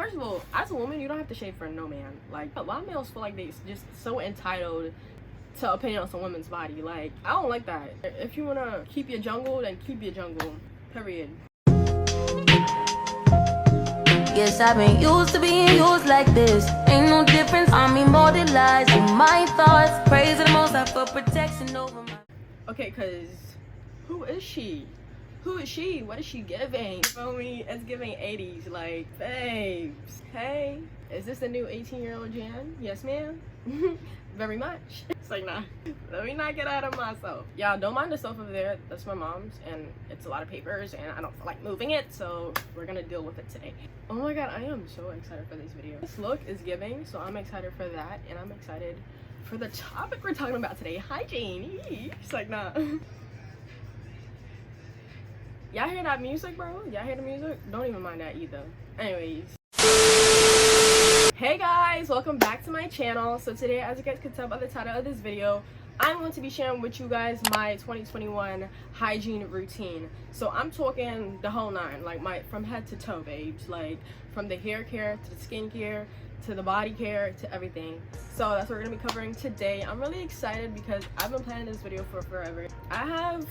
First of all, as a woman, you don't have to shave for no man. Like, a lot of males feel like they just so entitled to opinion on some woman's body. Like, I don't like that. If you wanna keep your jungle, then keep your jungle. Period. Yes, I've been used to being used like this. Ain't no difference. I'm immortalized in my thoughts. Praise the most high for protection over my. Okay, cause who is she? Who is she? What is she giving? You feel me? It's giving 80s. Like, babes, hey, is this the new 18-year-old Jan? Yes, ma'am. Very much. It's like, nah, let me not get out of myself. Y'all, don't mind the stuff over there. That's my mom's, and it's a lot of papers, and I don't feel like moving it, so we're gonna deal with it today. Oh my god, I am so excited for this video. This look is giving, so I'm excited for that, and I'm excited for the topic we're talking about today, hygiene. It's like, nah. Y'all hear that music, bro? Y'all hear the music? Don't even mind that either. Anyways. Hey guys, welcome back to my channel. So today, as you guys can tell by the title of this video, I'm going to be sharing with you guys my 2021 hygiene routine. So I'm talking the whole nine, like from head to toe, babes. Like from the hair care to the skin care to the body care to everything. So that's what we're gonna be covering today. I'm really excited because I've been planning this video for forever. I have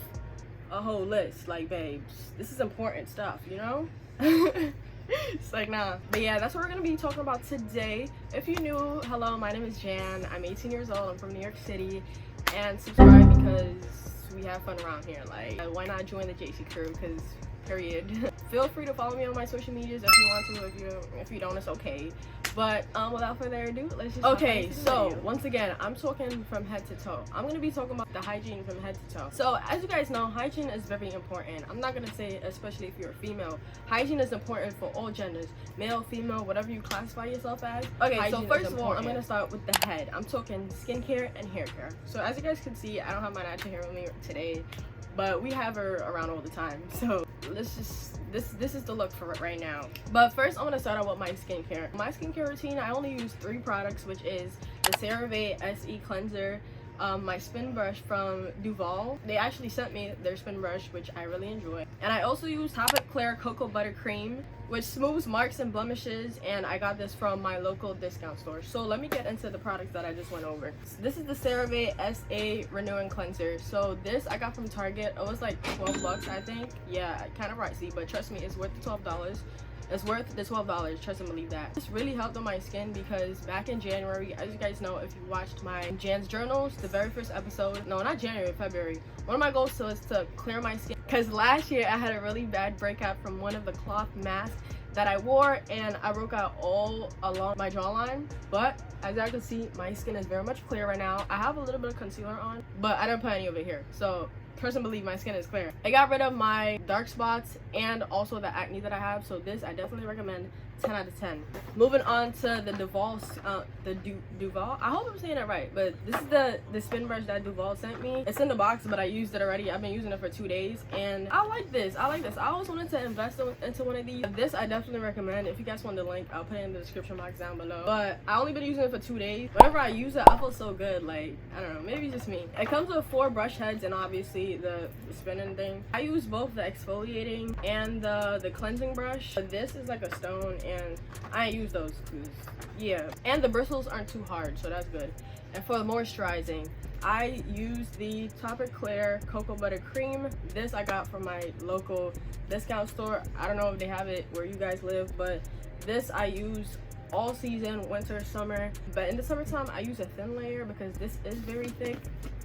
a whole list, like, babes, this is important stuff, you know? It's like, nah. But yeah, that's what we're gonna be talking about today. If you're new, hello, my name is Jan. I'm 18 years old. I'm from New York City. And subscribe because we have fun around here. Like, why not join the JC crew? Because period. Feel free to follow me on my social medias if you want to. If you don't, it's okay. But without further ado, let's just okay. So once again, I'm talking from head to toe. I'm gonna be talking about the hygiene from head to toe. So as you guys know, hygiene is very important. I'm not gonna say especially if you're a female. Hygiene is important for all genders, male, female, whatever you classify yourself as. Okay, hygiene, so first of all, I'm gonna start with the head. I'm talking skincare and hair care. So as you guys can see, I don't have my natural hair with me today, but we have her around all the time. So let's just this is the look for it right now. But first, I'm gonna start out with my skincare. My skincare routine, I only use 3 products, which is the CeraVe SE cleanser, my spin brush from Duvolle. They actually sent me their spin brush, which I really enjoy. And I also use Hygiene cocoa butter cream, which smooths marks and blemishes, and I got this from my local discount store. So let me get into the products that I just went over. So this is the CeraVe SA Renewing Cleanser. So this I got from Target. It was like 12 bucks, I think. Yeah, kind of pricey, but trust me, it's worth the $12. It's worth the $12, trust and believe that. This really helped on my skin because back in January, as you guys know, if you watched my Jan's Journals, the very first episode, no, not January, February, one of my goals is to clear my skin. Because last year I had a really bad breakout from one of the cloth masks that I wore, and I broke out all along my jawline. But as y'all can see, my skin is very much clear right now. I have a little bit of concealer on, but I don't put any of it here. So trust and believe, my skin is clear. I got rid of my dark spots and also the acne that I have, so this I definitely recommend. 10 out of 10. Moving on to the Duvolle, Duvolle. I hope I'm saying it right, but this is the spin brush that Duvolle sent me. It's in the box, but I used it already. I've been using it for 2 days, and I like this. I always wanted to invest into one of these. This I definitely recommend. If you guys want the link, I'll put it in the description box down below. But I only been using it for 2 days. Whenever I use it, I feel so good. Like, I don't know, maybe it's just me. It comes with 4 brush heads and obviously the spinning thing. I use both the exfoliating and the cleansing brush. But this is like a stone, and I ain't use those because, yeah. And the bristles aren't too hard, so that's good. And for the moisturizing, I use the Hygiene cocoa butter cream. This I got from my local discount store. I don't know if they have it where you guys live, but this I use all season, winter, summer. But in the summertime, I use a thin layer because this is very thick.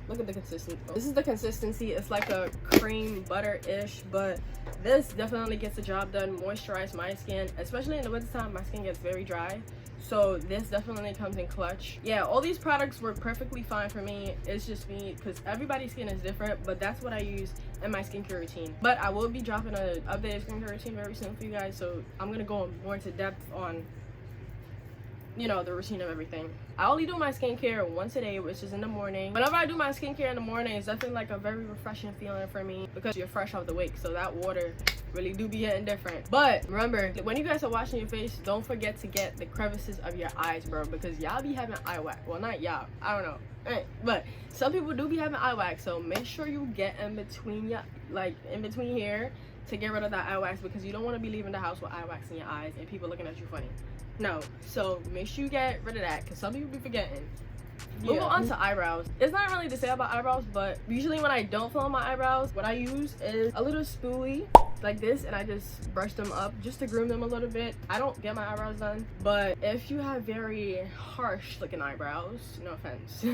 Look at the consistency. This is the consistency. It's like a cream butter-ish, but this definitely gets the job done. Moisturize my skin, especially in the wintertime. My skin gets very dry, so this definitely comes in clutch. Yeah, all these products work perfectly fine for me. It's just me because everybody's skin is different, but that's what I use in my skincare routine. But I will be dropping an updated skincare routine very soon for you guys, so I'm gonna go more into depth on, you know, the routine of everything. I only do my skincare once a day, which is in the morning. Whenever I do my skincare in the morning, it's definitely like a very refreshing feeling for me because you're fresh off the wake, so that water really do be hitting different. But remember, when you guys are washing your face, don't forget to get the crevices of your eyes, bro, because y'all be having eye wax. Well, not y'all, I don't know. Right. But some people do be having eye wax, so make sure you get in between, like in between here to get rid of that eye wax, because you don't want to be leaving the house with eye wax in your eyes and people looking at you funny. No, so make sure you get rid of that, because some people be forgetting. Moving on to eyebrows. It's not really to say about eyebrows, but usually when I don't fill in my eyebrows, what I use is a little spoolie like this, and I just brush them up just to groom them a little bit. I don't get my eyebrows done, but if you have very harsh looking eyebrows, no offense,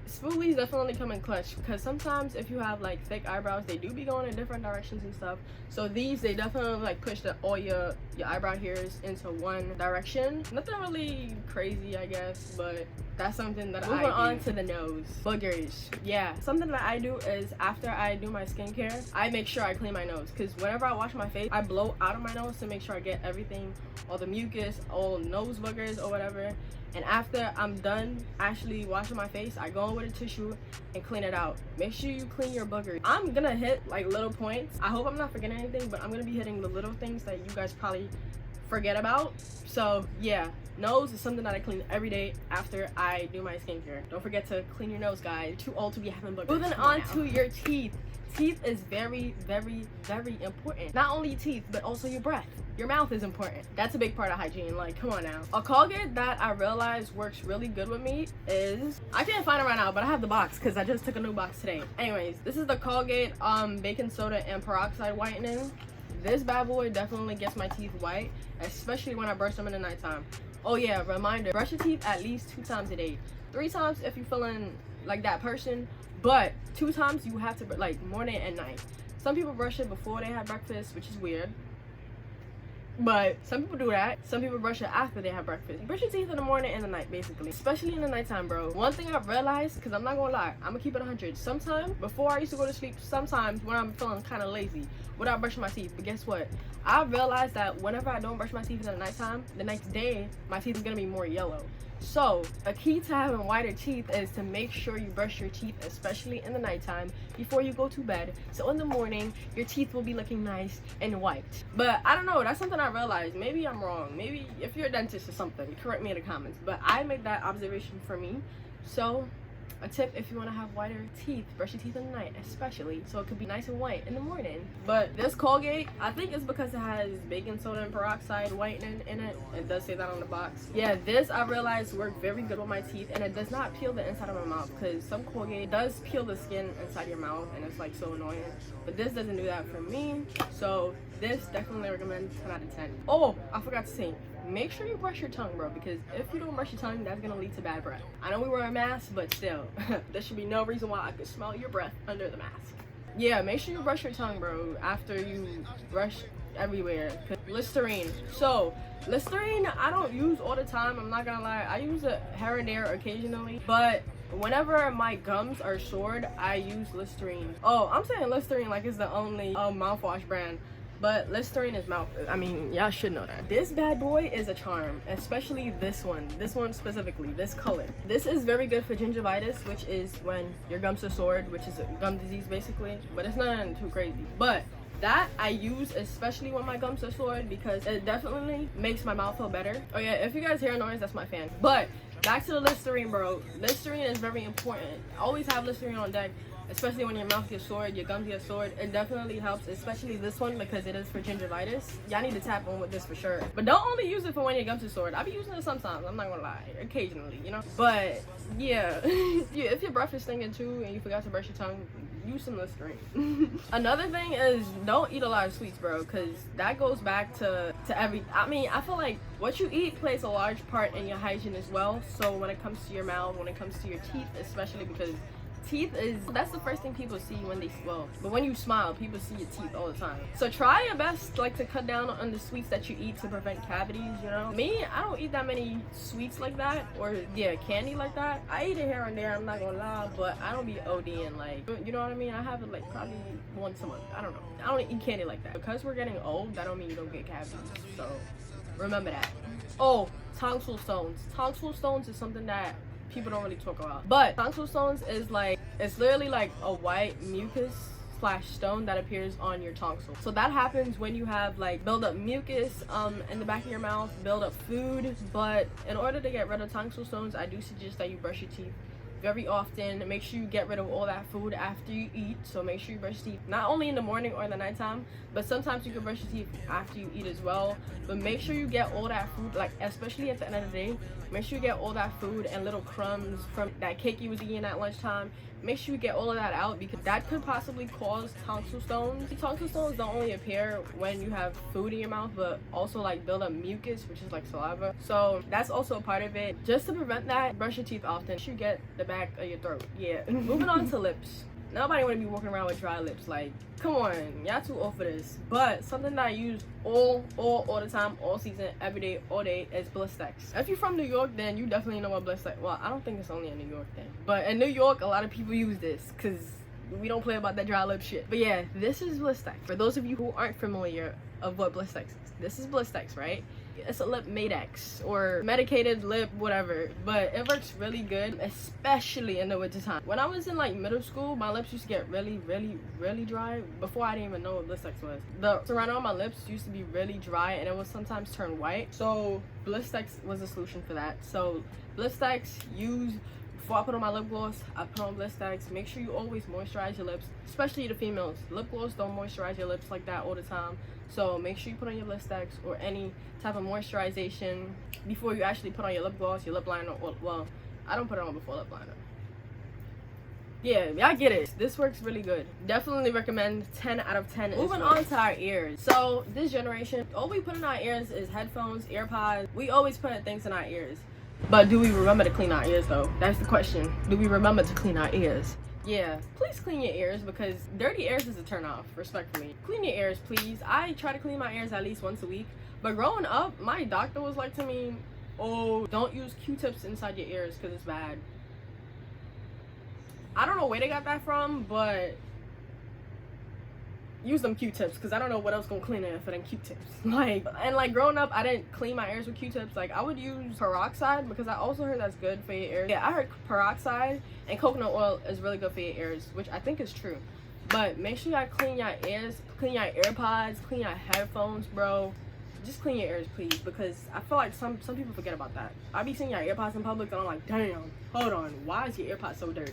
spoolies definitely come in clutch, because sometimes if you have like thick eyebrows, they do be going in different directions and stuff. So these, they definitely like push all your eyebrow hairs into one direction. Nothing really crazy, I guess, but that's something that I do. Moving on to the nose. Boogers. Yeah, something that I do is after I do my skincare, I make sure I clean my nose, because whenever I wash my face, I blow out of my nose to make sure I get everything, all the mucus, all nose boogers or whatever. And after I'm done actually washing my face, I go in with a tissue and clean it out. Make sure you clean your boogers. I'm gonna hit like little points. I hope I'm not forgetting anything, but I'm gonna be hitting the little things that you guys probably forget about. So yeah, nose is something that I clean every day after I do my skincare. Don't forget to clean your nose, guys. You're too old to be having boogers. Moving on to your teeth. Teeth is very, very, very important. Not only teeth, but also your breath. Your mouth is important. That's a big part of hygiene. Like, come on now. A Colgate that I realized works really good with me is, I can't find it right now, but I have the box because I just took a new box today. Anyways, this is the Colgate baking soda and peroxide whitening. This bad boy definitely gets my teeth white, especially when I brush them in the nighttime. Oh yeah, reminder, brush your teeth at least 2 times a day. 3 times if you're feeling like that person, but 2 times you have to, like, morning and night. Some people brush it before they have breakfast, which is weird, but some people do that. Some people brush it after they have breakfast. Brush your teeth in the morning and the night, basically, especially in the nighttime, bro. One thing I've realized, because I'm not gonna lie, I'm gonna keep it 100. Sometimes before I used to go to sleep, sometimes when I'm feeling kind of lazy without brushing my teeth, but guess what, I realized that whenever I don't brush my teeth in the nighttime, the next day my teeth is gonna be more yellow. So a key to having whiter teeth is to make sure you brush your teeth, especially in the nighttime, before you go to bed, so in the morning your teeth will be looking nice and white. But I don't know, that's something I realized. Maybe I'm wrong. Maybe if you're a dentist or something, correct me in the comments, but I made that observation for me. So a tip, if you want to have whiter teeth, brush your teeth in the night, especially, so it could be nice and white in the morning. But this Colgate, I think it's because it has baking soda and peroxide whitening in it. It does say that on the box. Yeah, this I realized worked very good with my teeth, and it does not peel the inside of my mouth, because some Colgate does peel the skin inside your mouth, and it's like so annoying. But this doesn't do that for me, so this definitely recommend 10 out of 10. Oh, I forgot to say, make sure you brush your tongue, bro, because if you don't brush your tongue, that's gonna lead to bad breath. I know we wear a mask, but still, there should be no reason why I could smell your breath under the mask. Yeah, make sure you brush your tongue, bro, after you brush everywhere. Listerine. So Listerine I don't use all the time, I'm not gonna lie. I use it here and there occasionally, but whenever my gums are sore, I use Listerine. Oh, I'm saying Listerine like it's the only mouthwash brand, but Listerine is I mean, y'all should know that. This bad boy is a charm, especially this one specifically, this color. This is very good for gingivitis, which is when your gums are sore, which is a gum disease basically, but it's nothing too crazy. But that I use especially when my gums are sore, because it definitely makes my mouth feel better. Oh yeah, if you guys hear a noise, that's my fan. But back to the Listerine, bro. Listerine is very important. Always have Listerine on deck, especially when your mouth gets sore, your gums get sore. It definitely helps, especially this one, because it is for gingivitis. Y'all need to tap on with this for sure. But don't only use it for when your gums are sore. I be using it sometimes, I'm not gonna lie, occasionally, you know. But yeah, yeah, if your breath is stinking too and you forgot to brush your tongue, use some Listerine. Another thing is, don't eat a lot of sweets, bro, because that goes back to I mean, I feel like what you eat plays a large part in your hygiene as well. So when it comes to your mouth, when it comes to your teeth, especially, because teeth that's the first thing people see when they but when you smile, people see your teeth all the time. So try your best, like, to cut down on the sweets that you eat to prevent cavities, you know. Me, I don't eat that many sweets like that, or yeah, candy like that. I eat it here and there, I'm not gonna lie, but I don't be ODing, like, you know what I mean. I have it like probably once a month. I don't know, I don't eat candy like that. Because we're getting old, that don't mean you don't get cavities, so remember that. Oh, tonsil stones. Tonsil stones is something that people don't really talk about, but tonsil stones is like, it's literally like a white mucus / stone that appears on your tonsil. So that happens when you have like build up mucus in the back of your mouth, build up food. But in order to get rid of tonsil stones, I do suggest that you brush your teeth very often. Make sure you get rid of all that food after you eat. So make sure you brush your teeth not only in the morning or in the nighttime, but sometimes you can brush your teeth after you eat as well. But make sure you get all that food, like especially at the end of the day, make sure you get all that food and little crumbs from that cake you was eating at lunchtime. Make sure you get all of that out, because that could possibly cause tonsil stones. Tonsil stones don't only appear when you have food in your mouth, but also like build up mucus, which is like saliva. So that's also a part of it. Just to prevent that, brush your teeth often. You should get the back of your throat. Yeah. Moving on to lips. Nobody want to be walking around with dry lips. Like, come on, y'all too old for this. But something that I use all the time, all season, every day, all day, is Blistex. If you're from New York, then you definitely know what Blistex. Well, I don't think it's only a New York thing, but in New York, a lot of people use this because we don't play about that dry lip shit. But yeah, this is Blistex. For those of you who aren't familiar of what Blistex is, this is Blistex, right? It's a lip Matex or medicated lip, whatever, but it works really good, especially in the winter time. When I was in like middle school, my lips used to get really dry before I didn't even know what Blistex was. The surrounding on my lips used to be really dry, and it would sometimes turn white. So Blistex was a solution for that. So Blistex, use. Before I put on my lip gloss, I put on Blistex. Make sure you always moisturize your lips, especially the females. Lip gloss don't moisturize your lips like that all the time. So make sure you put on your Blistex or any type of moisturization before you actually put on your lip gloss, your lip liner. Or, well, I don't put it on before lip liner. Yeah, y'all get it. This works really good. Definitely recommend 10 out of 10. Moving on to our ears. So this generation, all we put in our ears is headphones, AirPods. We always put things in our ears. But do we remember to clean our ears though? That's the question. Do we remember to clean our ears? Yeah, please clean your ears, because dirty ears is a turn off, respectfully. Clean your ears, please. I try to clean my ears at least once a week. But growing up, my doctor was like to me, oh, don't use Q-tips inside your ears because it's bad. I don't know where they got that from, but use them Q-tips, because I don't know what else gonna clean it if it ain't Q-tips. Like growing up, I didn't clean my ears with Q-tips. Like, I would use peroxide, because I also heard that's good for your ears. Yeah, I heard peroxide and coconut oil is really good for your ears, which I think is true. But make sure y'all clean your ears, clean your AirPods, clean your headphones, bro. Just clean your ears, please, because I feel like some people forget about that. I be seeing your AirPods in public and I'm like, damn, hold on, why is your AirPods so dirty?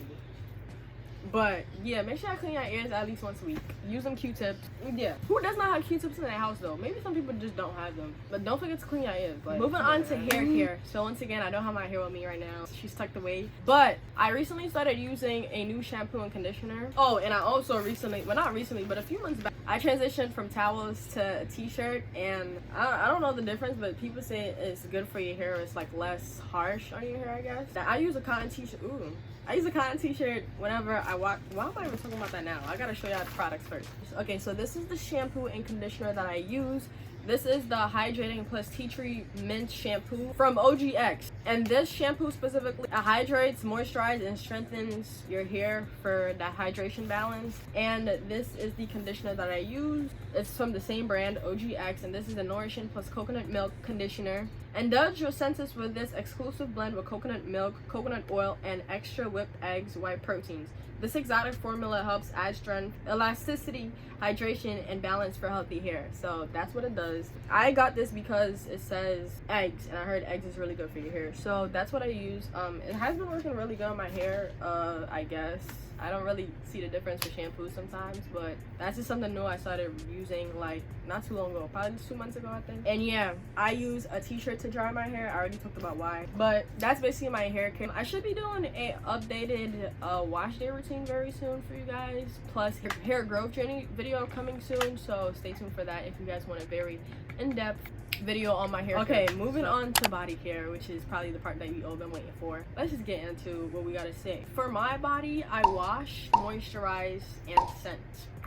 But yeah, make sure I clean your ears at least once a week. Use them Q-tips. Yeah, who does not have Q-tips in their house though? Maybe some people just don't have them. But don't forget to clean your ears. Like, moving on to hair care. So once again, I don't have my hair with me right now. She's tucked away. But I recently started using a new shampoo and conditioner. Oh, and I also recently, well not recently, but a few months back, I transitioned from towels to a t-shirt. And I don't know the difference, but people say it's good for your hair. It's like less harsh on your hair, I guess. I use a cotton t-shirt. Ooh. I use a cotton t-shirt whenever I walk. Why am I even talking about that now? I gotta show y'all the products first. Okay, so this is the shampoo and conditioner that I use. This is the Hydrating Plus Tea Tree Mint Shampoo from OGX. And this shampoo specifically hydrates, moisturizes, and strengthens your hair for that hydration balance. And this is the conditioner that I use. It's from the same brand, OGX, and this is the Nourishing Plus Coconut Milk Conditioner. Indulge your senses with this exclusive blend with coconut milk, coconut oil, and extra whipped eggs, white proteins. This exotic formula helps add strength, elasticity, hydration, and balance for healthy hair. So that's what it does. I got this because it says eggs, and I heard eggs is really good for your hair. So that's what I use. It has been working really good on my hair, I guess. I don't really see the difference with shampoos sometimes, but that's just something new I started using like not too long ago, probably 2 months ago, I think. And yeah, I use a t-shirt to dry my hair. I already talked about why, but that's basically my hair care. I should be doing a updated wash day routine very soon for you guys, plus hair growth journey video coming soon, so stay tuned for that if you guys want a very in-depth video on my hair. Okay, moving on to body care, which is probably the part that you all been waiting for. Let's just get into what we gotta say. For my body, I wash, moisturize, and scent.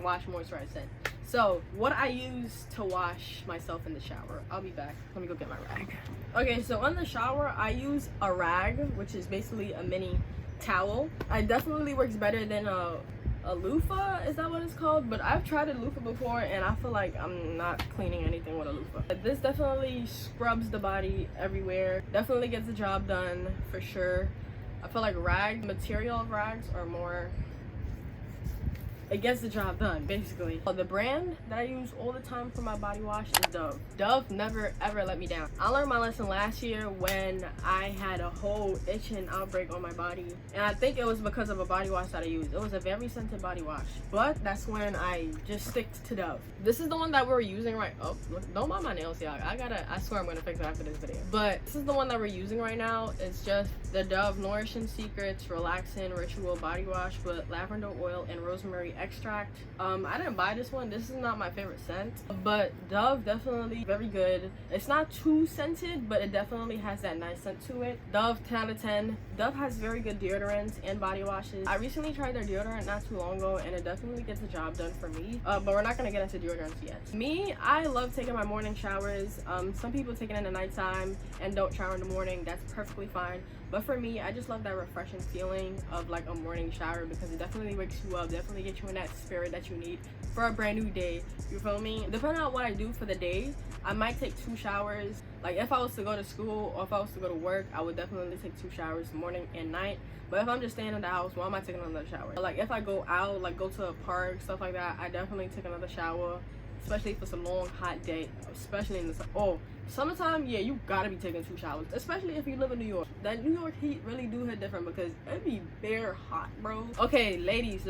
Wash, moisturize, scent. So what I use to wash myself in the shower, I'll be back. Let me go get my rag. Okay, so in the shower, I use a rag, which is basically a mini towel. It definitely works better than a loofah, is that what it's called? But I've tried a loofah before and I feel like I'm not cleaning anything with a loofah. This definitely scrubs the body everywhere, definitely gets the job done for sure. I feel like material of rags are more it gets the job done, basically. The brand that I use all the time for my body wash is Dove. Dove never ever let me down. I learned my lesson last year when I had a whole itching outbreak on my body, and I think it was because of a body wash that I used. It was a very scented body wash, but that's when I just stick to Dove. This is the one that we're using right. Oh, look, don't mind my nails, y'all. I swear I'm gonna fix it after this video. But this is the one that we're using right now. It's just the Dove Nourishing Secrets Relaxing Ritual Body Wash with lavender oil and rosemary extract. I didn't buy this one. This is not my favorite scent, but Dove definitely very good. It's not too scented, but it definitely has that nice scent to it. Dove 10 out of 10. Dove has very good deodorants and body washes. I recently tried their deodorant not too long ago, and it definitely gets the job done for me. But we're not gonna get into deodorants yet. Me, I love taking my morning showers. Some people take it in the nighttime and don't shower in the morning. That's perfectly fine. But for me, I just love that refreshing feeling of like a morning shower, because it definitely wakes you up, definitely gets you in that spirit that you need for a brand new day. You feel me? Depending on what I do for the day, I might take 2 showers. Like if I was to go to school or if I was to go to work, I would definitely take 2 showers, morning and night. But if I'm just staying in the house, why am I taking another shower? Like if I go out, like go to a park, stuff like that, I definitely take another shower. Especially if it's a long hot day, especially in the summertime. Yeah, you gotta be taking 2 showers, especially if you live in New York. That New York heat really do hit different, because it be bare hot, bro. Okay, ladies,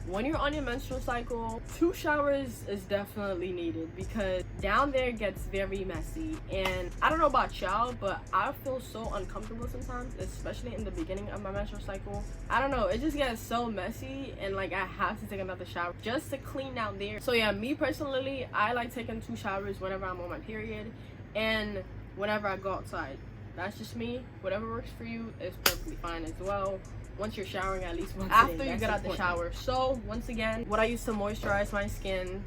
when you're on your menstrual cycle, 2 showers is definitely needed, because down there gets very messy. And I don't know about y'all, but I feel so uncomfortable sometimes, especially in the beginning of my menstrual cycle. I don't know, it just gets so messy, and like I have to take another shower just to clean down there. So yeah, me personally, I like taking 2 showers whenever I'm on my period and whenever I go outside. That's just me. Whatever works for you is perfectly fine as well. Once you're showering at least once after you get out the shower. So once again, what I use to moisturize my skin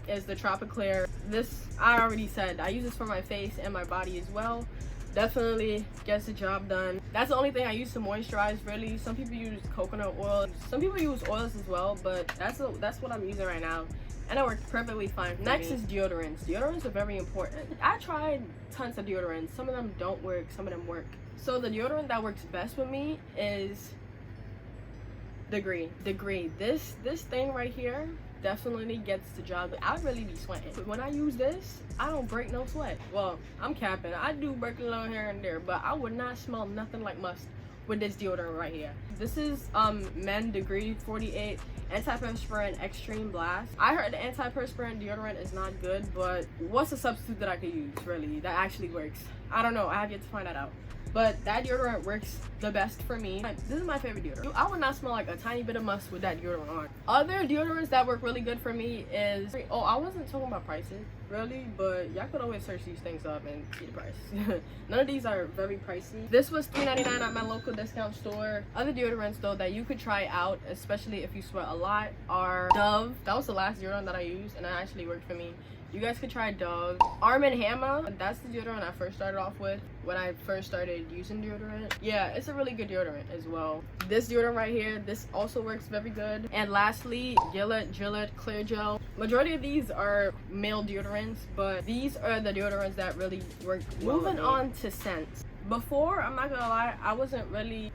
is the Tropiclear. This, I already said, I use this for my face and my body as well. Definitely gets the job done. That's the only thing I use to moisturize, really. Some people use coconut oil, some people use oils as well, but that's what I'm using right now, and it works perfectly fine for Next me. Is deodorants. Deodorants are very important. I tried tons of deodorants. Some of them don't work, some of them work. So the deodorant that works best with me is Grwm. This thing right here definitely gets the job. I really be sweating. But when I use this, I don't break no sweat. Well, I'm capping. I do break a little here and there, but I would not smell nothing like musk with this deodorant right here. This is Men Grwm 48 Antiperspirant Extreme Blast. I heard the antiperspirant deodorant is not good, but what's a substitute that I could use, really, that actually works? I don't know. I have yet to find that out. But that deodorant works the best for me. This is my favorite deodorant. I would not smell like a tiny bit of musk with that deodorant on. Other deodorants that work really good for me is... Oh, I wasn't talking about prices, really, but y'all could always search these things up and see the price. None of these are very pricey. This was $3.99 at my local discount store. Other deodorants, though, that you could try out, especially if you sweat a lot, are Dove. That was the last deodorant that I used, and it actually worked for me. You guys could try Dove. Arm & Hammer, that's the deodorant I first started off with when I first started using deodorant. Yeah, it's a really good deodorant as well. This deodorant right here, this also works very good. And lastly, Gillette Clear Gel. Majority of these are male deodorants, but these are the deodorants that really work well. Moving on to scents. Before, I'm not gonna lie, I didn't really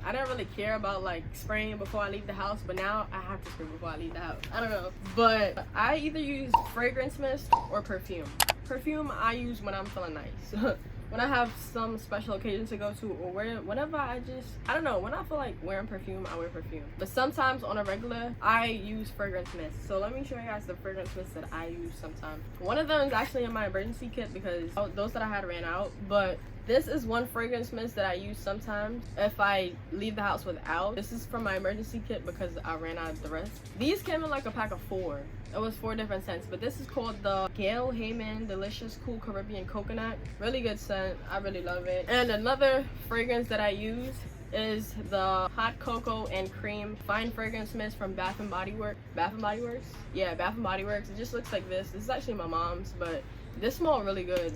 care about like spraying before I leave the house, but now I have to spray before I leave the house. I don't know, but I either use fragrance mist or perfume. Perfume I use when I'm feeling nice. When I have some special occasion to go to, or whenever I don't know, when I feel like wearing perfume, I wear perfume. But sometimes on a regular, I use fragrance mist. So let me show you guys the fragrance mist that I use sometimes. One of them is actually in my emergency kit because those that I had ran out, but this is one fragrance mist that I use sometimes if I leave the house without. This is from my emergency kit because I ran out of the rest. These came in like a pack of 4. It was 4 different scents, but this is called the Gail Heyman Delicious Cool Caribbean Coconut. Really good scent. I really love it. And another fragrance that I use is the Hot Cocoa and Cream Fine Fragrance Mist from Bath & Body Works. Bath & Body Works? Yeah, Bath & Body Works. It just looks like this. This is actually my mom's, but this smells really good.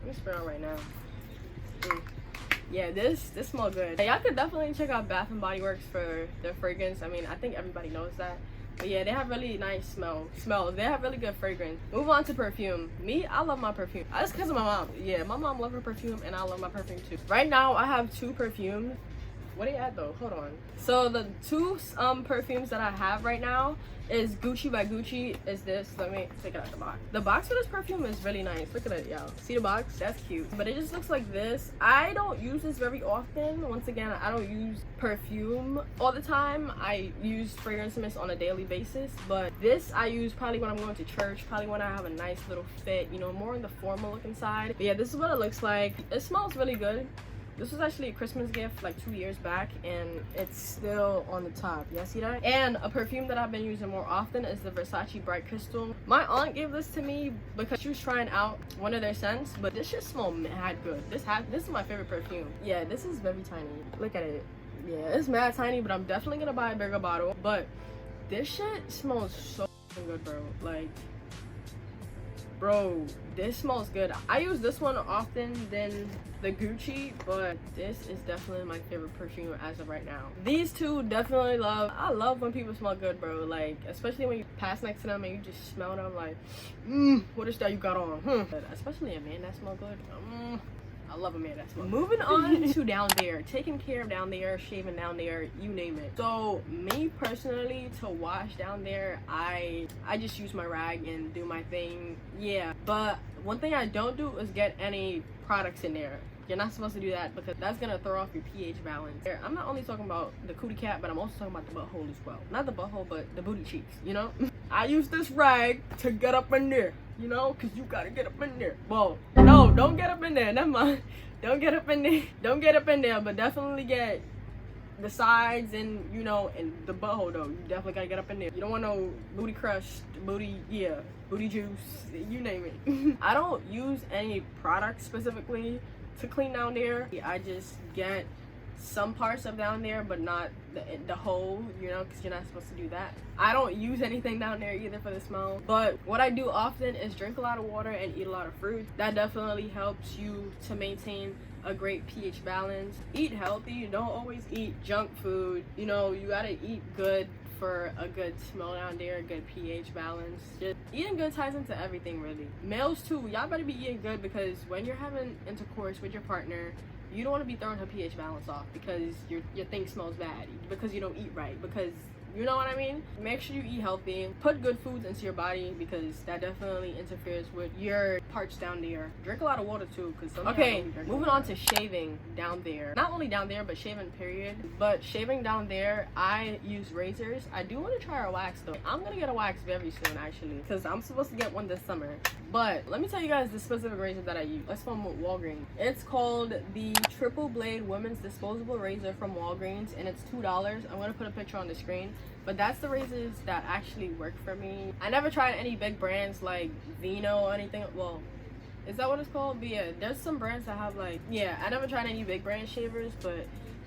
Let me spray on right now. Yeah, this smells good. Y'all could definitely check out Bath & Body Works for their fragrance. I mean, I think everybody knows that. But yeah, they have really nice smells. They have really good fragrance. Move on to perfume. Me, I love my perfume. That's because of my mom. Yeah, my mom loves her perfume and I love my perfume too. Right now, I have 2 perfumes. What they at though? Hold on. So the two perfumes that I have right now is Gucci by Gucci. Is this? Let me take it out the box. The box for this perfume is really nice. Look at it, y'all. See the box? That's cute. But it just looks like this. I don't use this very often. Once again, I don't use perfume all the time. I use fragrance mist on a daily basis. But this I use probably when I'm going to church, probably when I have a nice little fit, you know, more on the formal looking side. But yeah, this is what it looks like. It smells really good. This was actually a Christmas gift like 2 years back, and it's still on the top. Yeah, see that? And a perfume that I've been using more often is the Versace Bright Crystal. My aunt gave this to me because she was trying out one of their scents, but this shit smelled mad good. This is my favorite perfume. Yeah, this is very tiny. Look at it. Yeah, it's mad tiny, but I'm definitely gonna buy a bigger bottle. But this shit smells so good, bro. Like, bro, this smells good. I use this one often than the Gucci, but this is definitely my favorite perfume as of right now. These two definitely love. I love when people smell good, bro. Like, especially when you pass next to them and you just smell them like, what is that you got on? Especially a man that smell good. I love a man that smells. Moving on to down there, taking care of down there, shaving down there, you name it. So me personally, to wash down there, I just use my rag and do my thing. Yeah, but one thing I don't do is get any products in there. You're not supposed to do that because that's gonna throw off your pH balance. I'm not only talking about the cootie cat, but I'm also talking about the butthole as well. Not the butthole, but the booty cheeks, you know? I use this rag to get up in there, you know? Because you gotta get up in there. Well, no, don't get up in there. Never mind. Don't get up in there. Don't get up in there, but definitely get the sides and, you know, and the butthole, though. You definitely gotta get up in there. You don't want no booty crush, booty juice, you name it. I don't use any products specifically to clean down there. I just get some parts of down there, but not the whole, you know, because you're not supposed to do that. I don't use anything down there either for the smell, but what I do often is drink a lot of water and eat a lot of fruit. That definitely helps you to maintain a great pH balance. Eat healthy. You don't always eat junk food. You know, you gotta eat good for a good smell down there, a good pH balance. Just eating good ties into everything, really. Males too, y'all better be eating good, because when you're having intercourse with your partner, you don't want to be throwing her pH balance off because your thing smells bad, because you don't eat right, because you know what I mean? Make sure you eat healthy. Put good foods into your body, because that definitely interferes with your parts down there. Drink a lot of water too, because okay, moving on to shaving down there. Not only down there, but shaving period. But shaving down there, I use razors. I do want to try a wax though. I'm gonna get a wax very soon actually, because I'm supposed to get one this summer. But let me tell you guys the specific razor that I use. It's from Walgreens. It's called the Triple Blade Women's Disposable Razor from Walgreens, and it's $2. I'm gonna put a picture on the screen. But that's the razors that actually work for me. I never tried any big brands like Vino or anything. Well, is that what it's called? But yeah, there's some brands that have like, yeah, I never tried any big brand shavers, but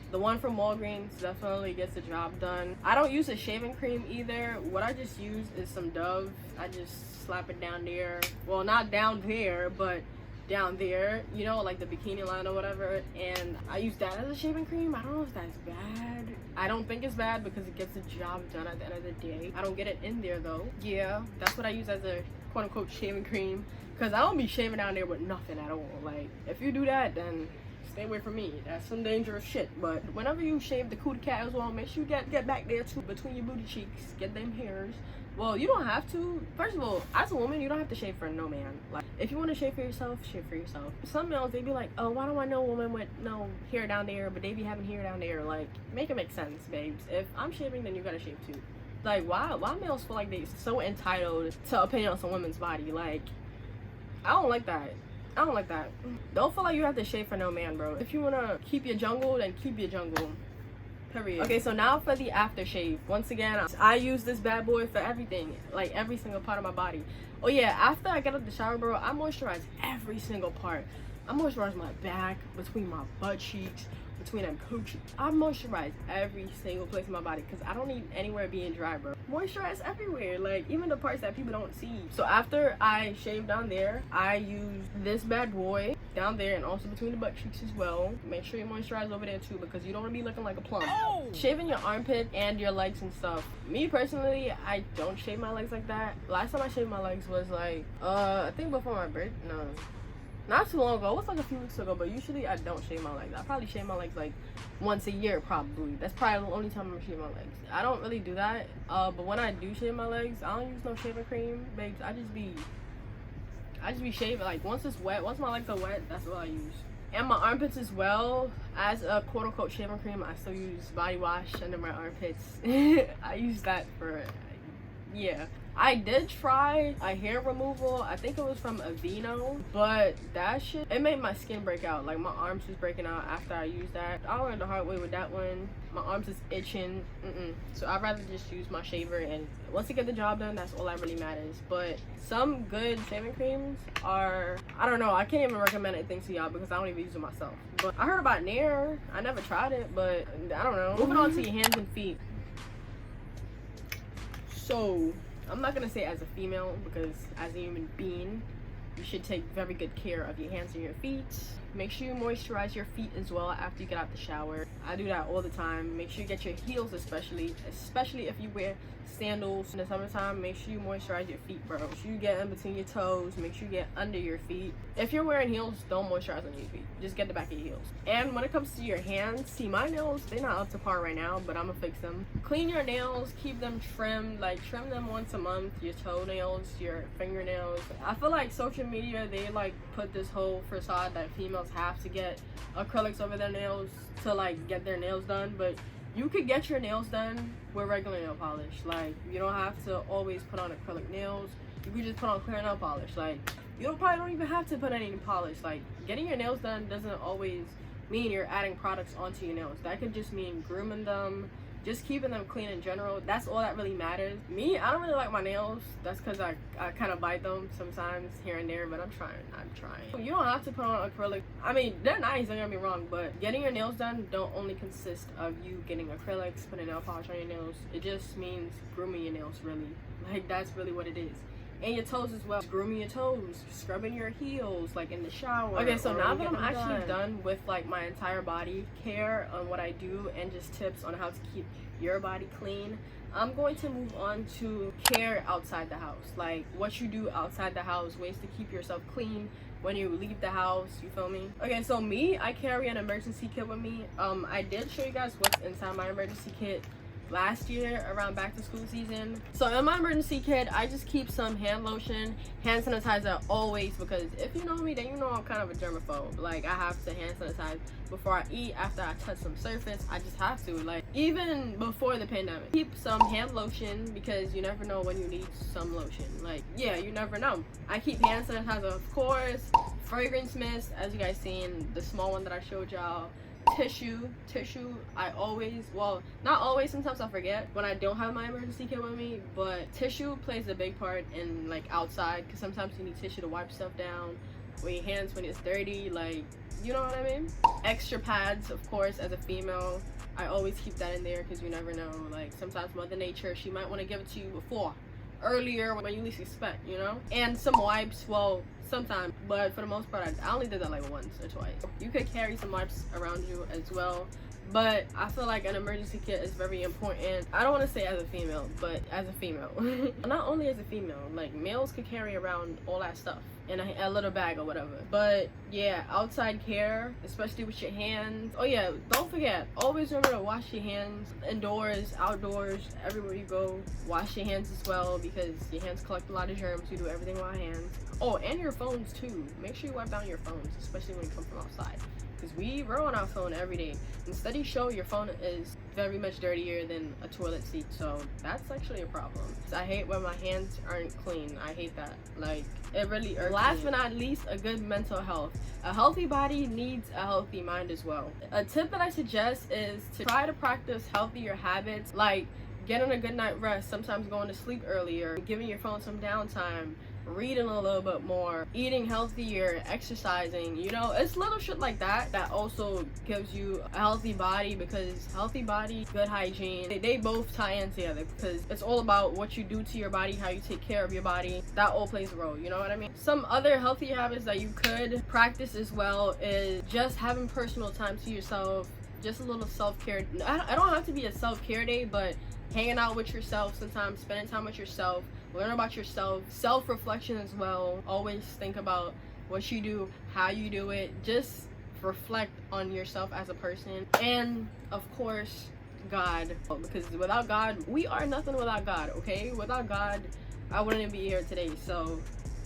the one from Walgreens definitely gets the job done. I don't use a shaving cream either. What I just use is some Dove. I just slap it down there. Well, not down there, but down there, you know, like the bikini line or whatever, and I use that as a shaving cream. I don't know if that's bad. I don't think it's bad because it gets the job done at the end of the day. I don't get it in there though. Yeah, that's what I use as a quote-unquote shaving cream, because I don't be shaving down there with nothing at all. Like, if you do that, then stay away from me. That's some dangerous shit. But whenever you shave the cootie cat as well, make sure you get back there too, between your booty cheeks, get them hairs. Well, you don't have to. First of all, as a woman, you don't have to shave for no man. Like, if you want to shave for yourself, shave for yourself. Some males, they be like, oh, why don't I know a woman with no hair down there, but they be having hair down there? Like, make it make sense, babes. If I'm shaving, then you gotta shave too. Like, why males feel like they so entitled to opinion on some women's body? Like, I don't like that. I don't like that. Don't feel like you have to shave for no man, bro. If you wanna keep your jungle, then keep your jungle. Period. Okay, so now for the aftershave. Once again, I use this bad boy for everything, like every single part of my body. Oh yeah, after I get out the shower, bro, I moisturize every single part. I moisturize my back, between my butt cheeks, between them coochie. I moisturize every single place in my body, because I don't need anywhere being dry, bro. Moisturize everywhere, like even the parts that people don't see. So after I shave down there, I use this bad boy down there and also between the butt cheeks as well. Make sure you moisturize over there too, because you don't want to be looking like a plum. Oh! Shaving your armpit and your legs and stuff. Me personally, I don't shave my legs like that. Last time I shaved my legs was like, I think before my birthday. No. not too long ago. It was like a few weeks ago, but usually I don't shave my legs. I probably shave my legs like once a year, probably. That's probably the only time I'm shave my legs. I don't really do that, but when I do shave my legs, I don't use no shaving cream, babes. I just be shaving. Like once it's wet, once my legs are wet, that's what I use. And my armpits as well. As a quote-unquote shaving cream, I still use body wash under my armpits. I use that for, yeah. I did try a hair removal. I think it was from Vaginal, but that shit, it made my skin break out. Like my arms was breaking out after I used that. I learned the hard way with that one. My arms is itching. So I'd rather just use my shaver, and once I get the job done, that's all that really matters. But some good shaving creams are, I don't know, I can't even recommend anything to y'all because I don't even use it myself. But I heard about Nair. I never tried it, but I don't know. Moving on to your hands and feet. So I'm not gonna say as a female, because as a human being, you should take very good care of your hands and your feet. Make sure you moisturize your feet as well after you get out the shower. I do that all the time. Make sure you get your heels, especially if you wear sandals in the summertime. Make sure you moisturize your feet, bro. Make sure you get in between your toes. Make sure you get under your feet. If you're wearing heels, don't moisturize on your feet. Just get the back of your heels. And when it comes to your hands, see, my nails, they're not up to par right now, but I'm gonna fix them. Clean your nails, keep them trimmed, like trim them once a month. Your toenails, your fingernails. I feel like social media, they like put this whole facade that females have to get acrylics over their nails to like get their nails done, but you could get your nails done with regular nail polish. Like, you don't have to always put on acrylic nails. You could just put on clear nail polish. Like, you probably don't even have to put any polish. Like, getting your nails done doesn't always mean you're adding products onto your nails. That could just mean grooming them, just keeping them clean in general. That's all that really matters. Me, I don't really like my nails. That's because I kind of bite them sometimes here and there, but I'm trying. You don't have to put on acrylic. I mean, they're nice, don't get me wrong, but getting your nails done don't only consist of you getting acrylics, putting nail polish on your nails. It just means grooming your nails, really. Like, that's really what it is. And your toes as well. Grooming your toes, scrubbing your heels, like in the shower. Okay, so now that I'm actually done with like my entire body care on what I do and just tips on how to keep your body clean, I'm going to move on to care outside the house. Like what you do outside the house, ways to keep yourself clean when you leave the house, you feel me? Okay, so me, I carry an emergency kit with me. I did show you guys what's inside my emergency kit last year around back to school season. So in my emergency kit, I just keep some hand lotion, hand sanitizer always, because if you know me, then you know I'm kind of a germaphobe. Like, I have to hand sanitize before I eat, after I touch some surface. I just have to. Like, even before the pandemic, keep some hand lotion, because you never know when you need some lotion. Like, yeah, you never know. I keep hand sanitizer, of course, fragrance mist, as you guys seen, the small one that I showed y'all. Tissue, I always, well, not always, sometimes I forget when I don't have my emergency kit with me, but tissue plays a big part in like outside, because sometimes you need tissue to wipe stuff down with your hands when it's dirty, like, you know what I mean? Extra pads, of course, as a female, I always keep that in there, because you never know, like sometimes Mother Nature, she might want to give it to you earlier when you least expect, you know? And some wipes, well, sometimes, but for the most part, I only did that like once or twice. You could carry some wipes around you as well, but I feel like an emergency kit is very important. I don't want to say as a female, but as a female. Not only as a female, like males could carry around all that stuff in a little bag or whatever. But yeah, outside care, especially with your hands. Oh yeah, don't forget, always remember to wash your hands indoors, outdoors, everywhere you go. Wash your hands as well, because your hands collect a lot of germs. You do everything with our hands. Oh, and your phones too. Make sure you wipe down your phones, especially when you come from outside, because we're on our phone every day. And studies show your phone is very much dirtier than a toilet seat, so that's actually a problem. I hate when my hands aren't clean. I hate that. Like, it really irks me. Last but not least, a good mental health. A healthy body needs a healthy mind as well. A tip that I suggest is to try to practice healthier habits, like getting a good night rest, sometimes going to sleep earlier, giving your phone some downtime, reading a little bit more, eating healthier, exercising, you know, it's little shit like that that also gives you a healthy body, because healthy body, good hygiene, they both tie in together, because it's all about what you do to your body, how you take care of your body. That all plays a role, you know what I mean? Some other healthy habits that you could practice as well is just having personal time to yourself, just a little self-care. I don't have to be a self-care day, but hanging out with yourself sometimes, spending time with yourself, learn about yourself, self-reflection as well. Always think about what you do, how you do it. Just reflect on yourself as a person, and of course God, because without God, we are nothing without God. Okay, without God I wouldn't be here today. So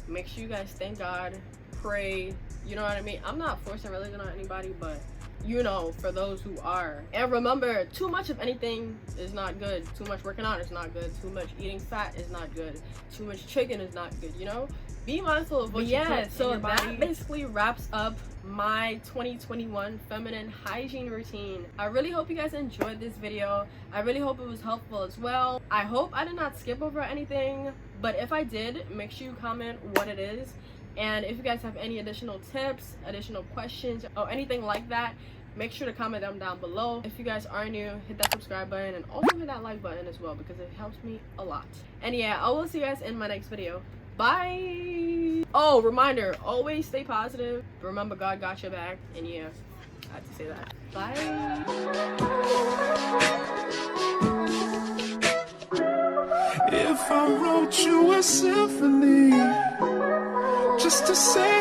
make sure you guys thank God, pray, you know what I mean. I'm not forcing religion on anybody, but you know, for those who are. And remember, too much of anything is not good. Too much working out is not good. Too much eating fat is not good. Too much chicken is not good, you know. Be mindful of what you put in your body. That basically wraps up my 2021 feminine hygiene routine. I really hope you guys enjoyed this video. I really hope it was helpful as well. I hope I did not skip over anything, but if I did, make sure you comment what it is. And if you guys have any additional tips, additional questions, or anything like that, make sure to comment them down below. If you guys are new, hit that subscribe button and also hit that like button as well, because it helps me a lot. And yeah, I will see you guys in my next video. Bye. Oh, reminder, always stay positive. Remember, God got your back. And yeah, I had to say that. Bye. If I wrote you a symphony just to say